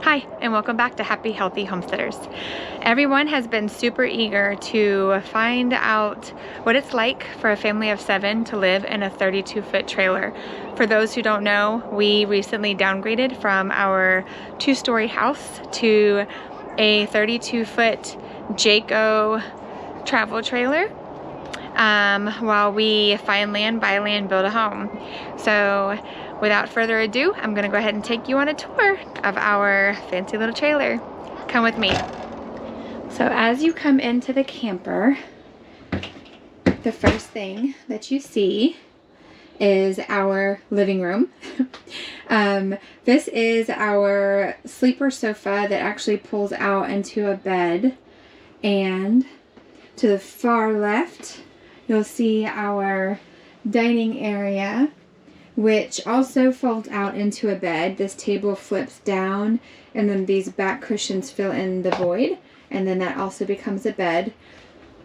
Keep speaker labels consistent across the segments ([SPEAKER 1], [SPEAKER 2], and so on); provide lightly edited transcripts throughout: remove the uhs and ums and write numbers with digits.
[SPEAKER 1] Hi, and welcome back to Happy Healthy Homesteaders. Everyone has been super eager to find out what it's like for a family of 7 to live in a 32-foot trailer. For those who don't know, we recently downgraded from our 2-story house to a 32-foot Jayco travel trailer while we find land, buy land, build a home. So without further ado, I'm gonna go ahead and take you on a tour of our fancy little trailer. Come with me. So as you come into the camper, the first thing that you see is our living room. This is our sleeper sofa that actually pulls out into a bed, and to the far left you'll see our dining area, which also folds out into a bed. This table flips down, and then these back cushions fill in the void, and then that also becomes a bed.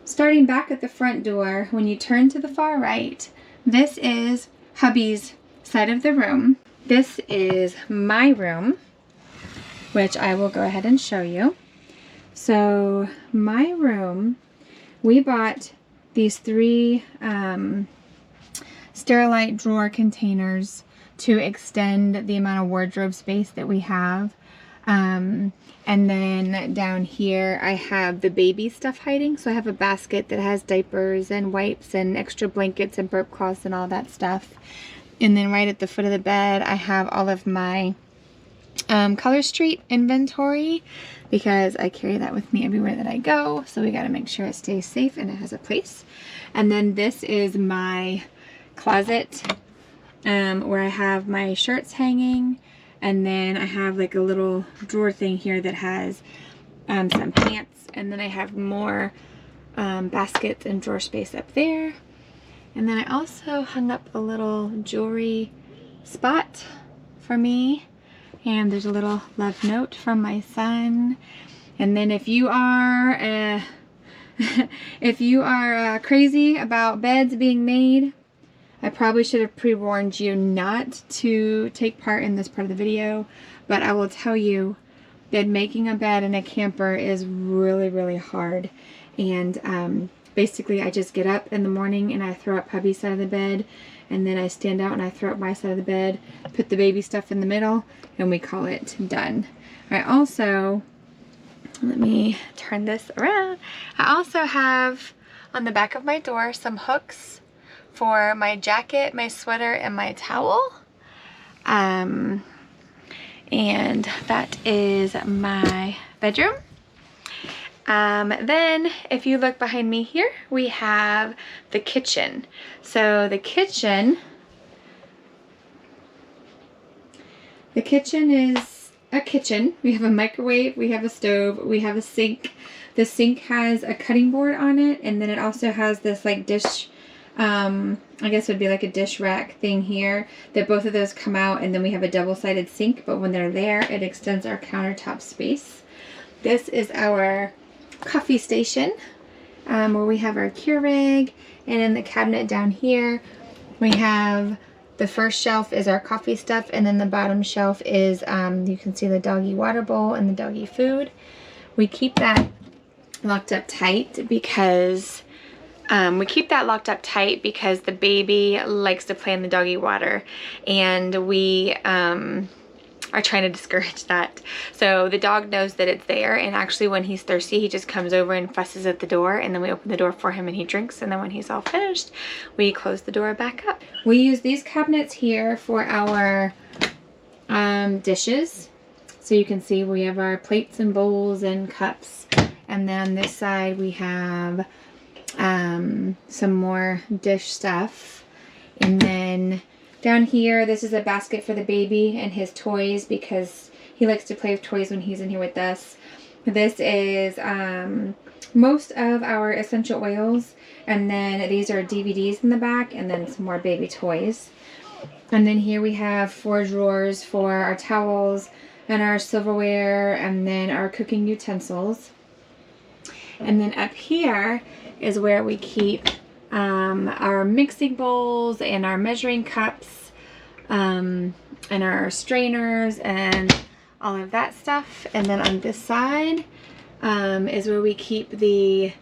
[SPEAKER 1] Starting back at the front door, when you turn to the far right, this is hubby's side of the room. This is my room, which I will go ahead and show you. So my room, we bought these 3 Sterilite drawer containers to extend the amount of wardrobe space that we have. And then down here I have the baby stuff hiding. So I have a basket that has diapers and wipes and extra blankets and burp cloths and all that stuff. And then right at the foot of the bed I have all of my Color Street inventory, because I carry that with me everywhere that I go. So we got to make sure it stays safe and it has a place. And then this is my closet where I have my shirts hanging, and then I have like a little drawer thing here that has some pants, and then I have more baskets and drawer space up there. And then I also hung up a little jewelry spot for me, and there's a little love note from my son. And then if you are crazy about beds being made, I probably should have pre-warned you not to take part in this part of the video, but I will tell you that making a bed in a camper is really, really hard. And basically I just get up in the morning and I throw up hubby's side of the bed, and then I stand out and I throw up my side of the bed, put the baby stuff in the middle, and we call it done. I also, let me turn this around, I also have on the back of my door some hooks for my jacket, my sweater, and my towel. And that is my bedroom. Then if you look behind me here, we have the kitchen. So the kitchen is a kitchen. We have a microwave, we have a stove, we have a sink. The sink has a cutting board on it, and then it also has this like dish, I guess it would be like a dish rack thing here, that both of those come out, and then we have a double-sided sink, but when they're there, it extends our countertop space. This is our coffee station, where we have our Keurig, and in the cabinet down here, we have the first shelf is our coffee stuff, and then the bottom shelf is, you can see the doggy water bowl and the doggy food. We keep that locked up tight because the baby likes to play in the doggy water, and we are trying to discourage that. So the dog knows that it's there, and actually when he's thirsty he just comes over and fusses at the door, and then we open the door for him and he drinks, and then when he's all finished we close the door back up. We use these cabinets here for our dishes. So you can see we have our plates and bowls and cups, and then on this side we have some more dish stuff. And then down here, this is a basket for the baby and his toys, because he likes to play with toys when he's in here with us. This is most of our essential oils, and then these are DVDs in the back, and then some more baby toys. And then here we have 4 drawers for our towels and our silverware, and then our cooking utensils. And then up here is where we keep our mixing bowls and our measuring cups, and our strainers and all of that stuff. And then on this side is where we keep the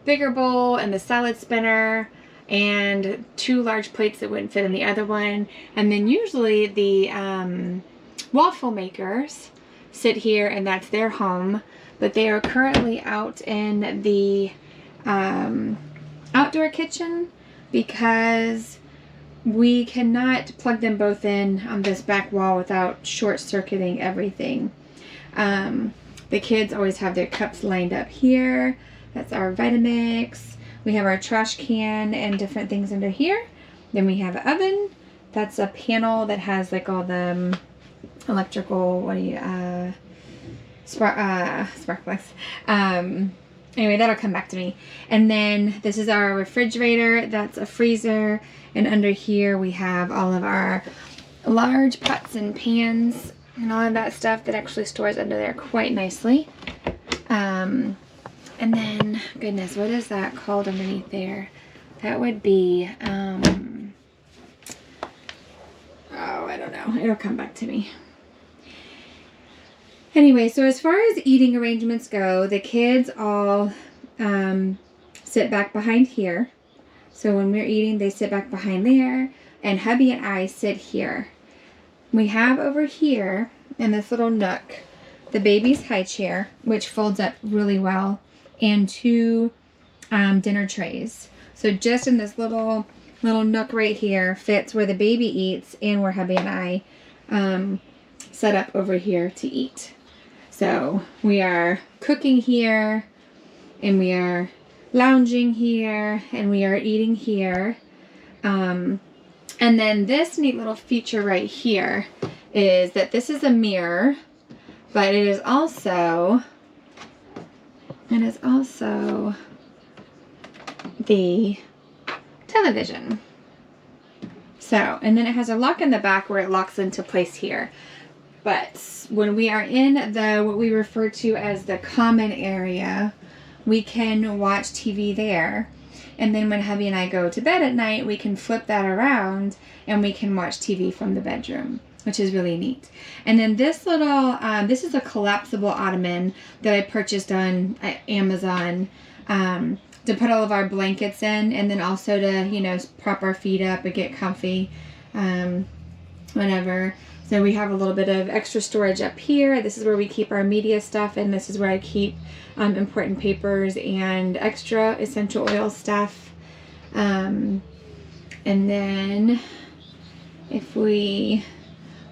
[SPEAKER 1] bigger bowl and the salad spinner and 2 large plates that wouldn't fit in the other one. And then usually the waffle makers sit here, and that's their home, but they are currently out in the outdoor kitchen because we cannot plug them both in on this back wall without short-circuiting everything. The kids always have their cups lined up here. That's our Vitamix. We have our trash can and different things under here. Then we have an oven. That's a panel that has like all the electrical, spark plugs. Anyway, that'll come back to me. And then this is our refrigerator. That's a freezer. And under here we have all of our large pots and pans and all of that stuff that actually stores under there quite nicely. And then, goodness, what is that called underneath there? That would be, oh, I don't know. It'll come back to me. Anyway, so as far as eating arrangements go, the kids all sit back behind here. So when we're eating, they sit back behind there, and hubby and I sit here. We have over here in this little nook the baby's high chair, which folds up really well, and 2 dinner trays. So just in this little nook right here fits where the baby eats and where hubby and I set up over here to eat. So we are cooking here, and we are lounging here, and we are eating here. And then this neat little feature right here is that this is a mirror, but it is also the television. So, and then it has a lock in the back where it locks into place here. But when we are in what we refer to as the common area, we can watch TV there. And then when hubby and I go to bed at night, we can flip that around and we can watch TV from the bedroom, which is really neat. And then this little, this is a collapsible ottoman that I purchased on Amazon to put all of our blankets in, and then also to, you know, prop our feet up and get comfy, whatever. So we have a little bit of extra storage up here. This is where we keep our media stuff, and this is where I keep important papers and extra essential oil stuff. And then if we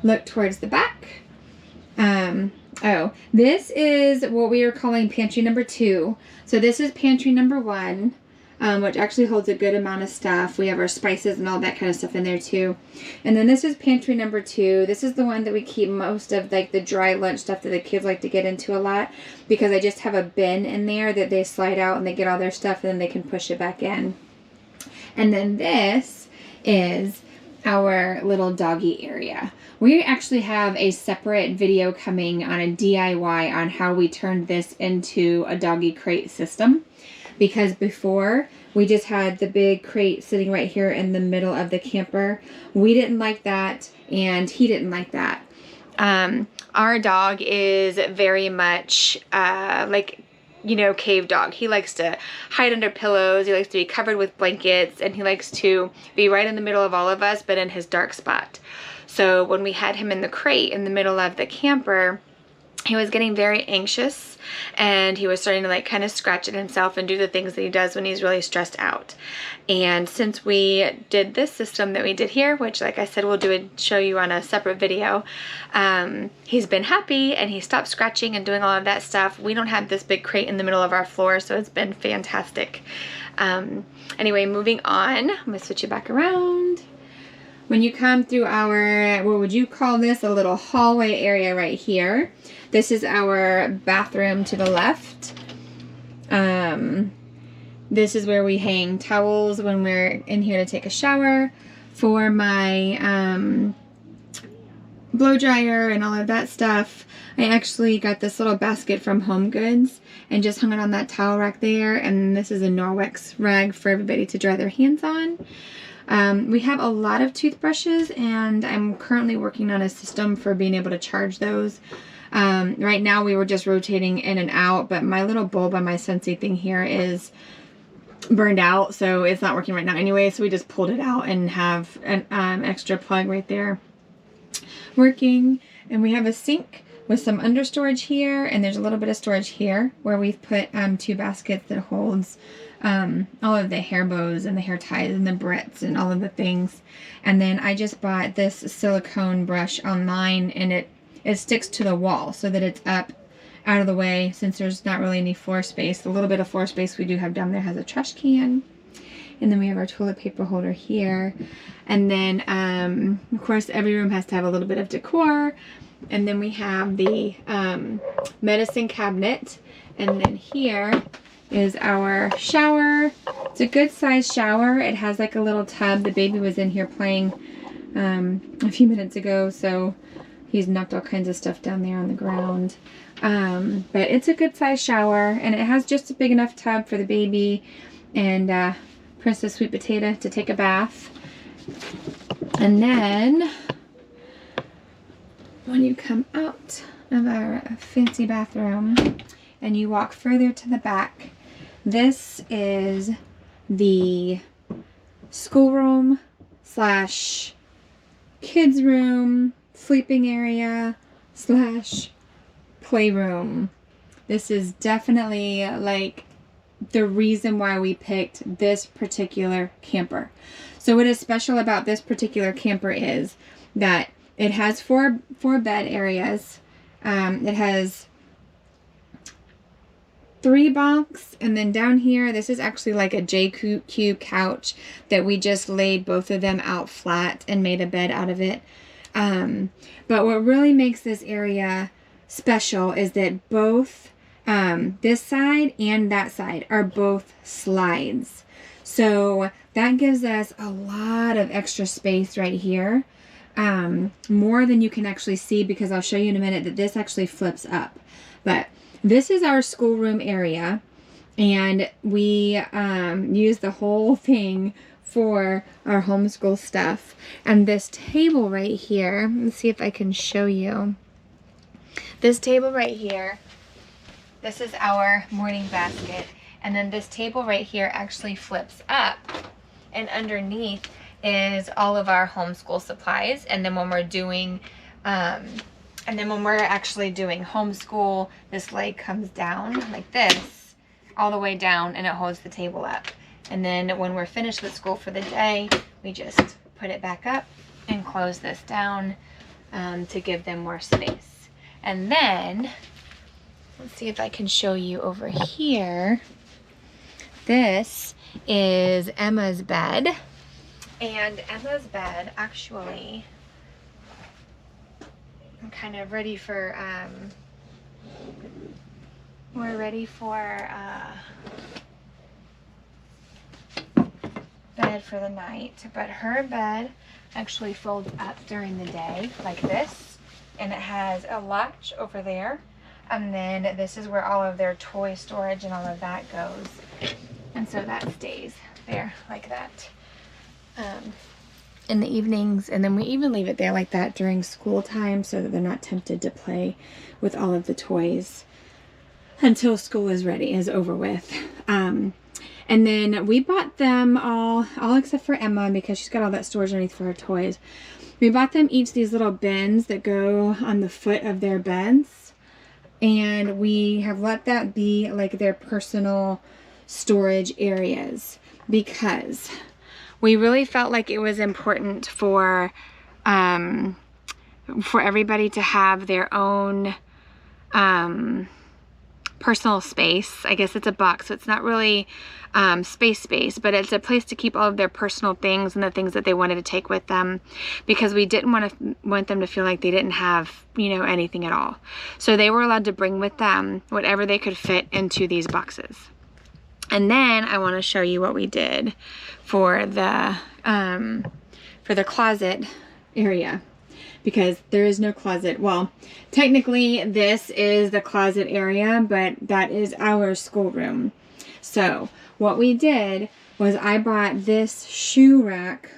[SPEAKER 1] look towards the back, this is what we are calling pantry number 2. So this is pantry number 1. Which actually holds a good amount of stuff. We have our spices and all that kind of stuff in there too. And then this is pantry number 2. This is the one that we keep most of like the dry lunch stuff that the kids like to get into a lot, because I just have a bin in there that they slide out and they get all their stuff, and then they can push it back in. And then this is our little doggy area. We actually have a separate video coming on a DIY on how we turned this into a doggy crate system. Because before, we just had the big crate sitting right here in the middle of the camper. We didn't like that, and he didn't like that. Our dog is very much like, you know, cave dog. He likes to hide under pillows. He likes to be covered with blankets, and he likes to be right in the middle of all of us, but in his dark spot. So when we had him in the crate in the middle of the camper, he was getting very anxious, and he was starting to like kind of scratch at himself and do the things that he does when he's really stressed out. And since we did this system that we did here, which like I said, we'll show you on a separate video, he's been happy and he stopped scratching and doing all of that stuff. We don't have this big crate in the middle of our floor, so it's been fantastic. Anyway, moving on, I'm gonna switch you back around. When you come through our, what would you call this, a little hallway area right here. This is our bathroom to the left. This is where we hang towels when we're in here to take a shower. For my blow dryer and all of that stuff, I actually got this little basket from Home Goods and just hung it on that towel rack there. And this is a Norwex rag for everybody to dry their hands on. We have a lot of toothbrushes, and I'm currently working on a system for being able to charge those. Right now we were just rotating in and out, but my little bulb on my Scentsy thing here is burned out, so it's not working right now anyway, so we just pulled it out and have an extra plug right there working. And we have a sink with some under storage here, and there's a little bit of storage here where we've put 2 baskets that holds all of the hair bows and the hair ties and the barrettes and all of the things. And then I just bought this silicone brush online, and it sticks to the wall so that it's up out of the way, since there's not really any floor space. The little bit of floor space we do have down there has a trash can. And then we have our toilet paper holder here. And then, of course, every room has to have a little bit of decor. And then we have the medicine cabinet. And then here is our shower. It's a good sized shower. It has like a little tub. The baby was in here playing a few minutes ago, so he's knocked all kinds of stuff down there on the ground. But it's a good sized shower, and it has just a big enough tub for the baby and Princess Sweet Potato to take a bath. And then when you come out of our fancy bathroom and you walk further to the back, this is the schoolroom slash kids room, sleeping area slash playroom. This is definitely like the reason why we picked this particular camper. So what is special about this particular camper is that it has four bed areas. It has 3 bunks, and then down here, this is actually like a Jayco couch that we just laid both of them out flat and made a bed out of it. But what really makes this area special is that both this side and that side are both slides. So that gives us a lot of extra space right here. More than you can actually see, because I'll show you in a minute that this actually flips up. But this is our schoolroom area, and we use the whole thing for our homeschool stuff. And this table right here, let's see if I can show you. This table right here, this is our morning basket. And then this table right here actually flips up, and underneath is all of our homeschool supplies. And then when we're doing, actually doing homeschool, this leg comes down like this, all the way down, and it holds the table up. And then when we're finished with school for the day, we just put it back up and close this down to give them more space. And then, let's see if I can show you over here. This is Emma's bed. And Emma's bed, actually, I'm kind of ready for, we're ready for bed for the night. But her bed actually folds up during the day like this. And it has a latch over there. And then this is where all of their toy storage and all of that goes. And so that stays there like that in the evenings. And then we even leave it there like that during school time, so that they're not tempted to play with all of the toys until school is over with. And then we bought them all except for Emma, because she's got all that storage underneath for her toys. We bought them each these little bins that go on the foot of their beds. And we have let that be like their personal storage areas, because we really felt like it was important for everybody to have their own personal space. I guess it's a box, so it's not really space, but it's a place to keep all of their personal things and the things that they wanted to take with them, because we didn't want them to feel like they didn't have, anything at all. So they were allowed to bring with them whatever they could fit into these boxes. And then I want to show you what we did for the closet area, because there is no closet. Well, technically this is the closet area, but that is our schoolroom. So what we did was I bought this shoe rack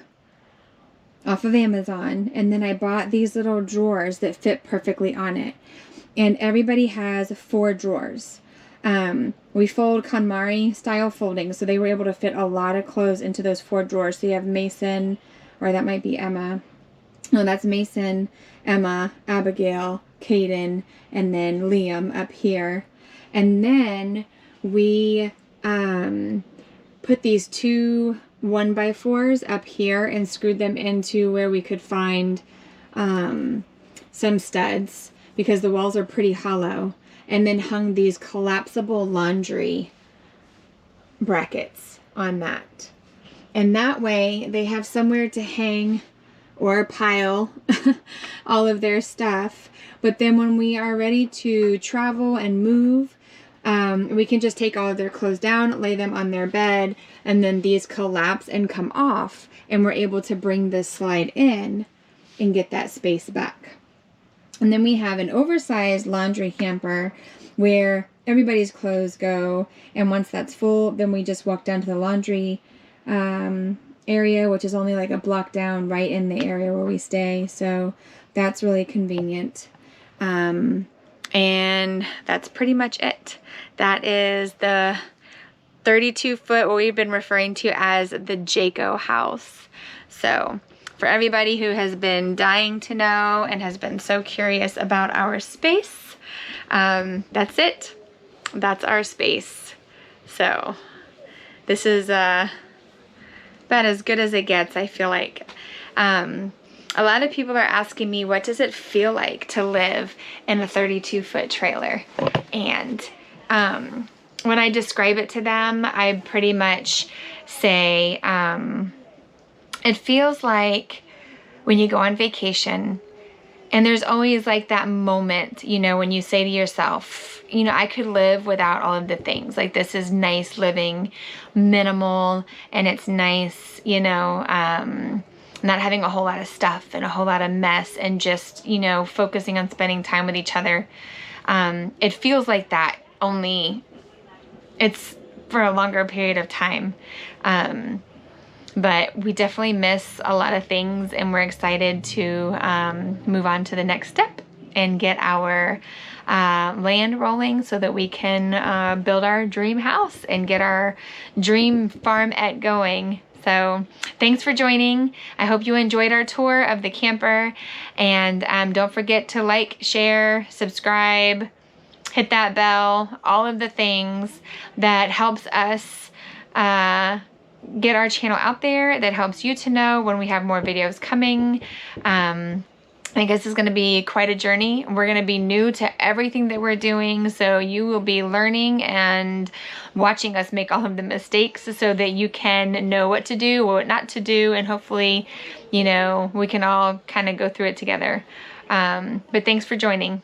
[SPEAKER 1] off of Amazon, and then I bought these little drawers that fit perfectly on it. and everybody has 4 drawers. We fold KonMari style folding, so they were able to fit a lot of clothes into those 4 drawers. So you have Mason, or that might be Emma. No, that's Mason, Emma, Abigail, Caden, and then Liam up here. And then we put these 2 1x4s up here and screwed them into where we could find some studs, because the walls are pretty hollow, and then hung these collapsible laundry brackets on that. And that way they have somewhere to hang or pile all of their stuff. But then when we are ready to travel and move, we can just take all of their clothes down, lay them on their bed, and then these collapse and come off, and we're able to bring this slide in and get that space back. And then we have an oversized laundry hamper where everybody's clothes go, and once that's full, then we just walk down to the laundry area, which is only like a block down, right in the area where we stay. So that's really convenient. And that's pretty much it. That is the 32-foot, what we've been referring to as the Jayco house. So for everybody who has been dying to know and has been so curious about our space, that's it. That's our space. So this is about as good as it gets, I feel like. A lot of people are asking me, what does it feel like to live in a 32-foot trailer? And when I describe it to them, I pretty much say, it feels like when you go on vacation, and there's always like that moment, you know, when you say to yourself, you know, I could live without all of the things. Like, this is nice living, minimal, and it's nice, you know, not having a whole lot of stuff and a whole lot of mess, and just, you know, focusing on spending time with each other. It feels like that, only it's for a longer period of time. But we definitely miss a lot of things, and we're excited to move on to the next step and get our land rolling so that we can build our dream house and get our dream farmette going. So thanks for joining. I hope you enjoyed our tour of the camper, and don't forget to like, share, subscribe, hit that bell, all of the things that helps us get our channel out there, that helps you to know when we have more videos coming. I guess this is going to be quite a journey. We're going to be new to everything that we're doing, so you will be learning and watching us make all of the mistakes so that you can know what to do, what not to do, and hopefully, you know, we can all kind of go through it together. But thanks for joining.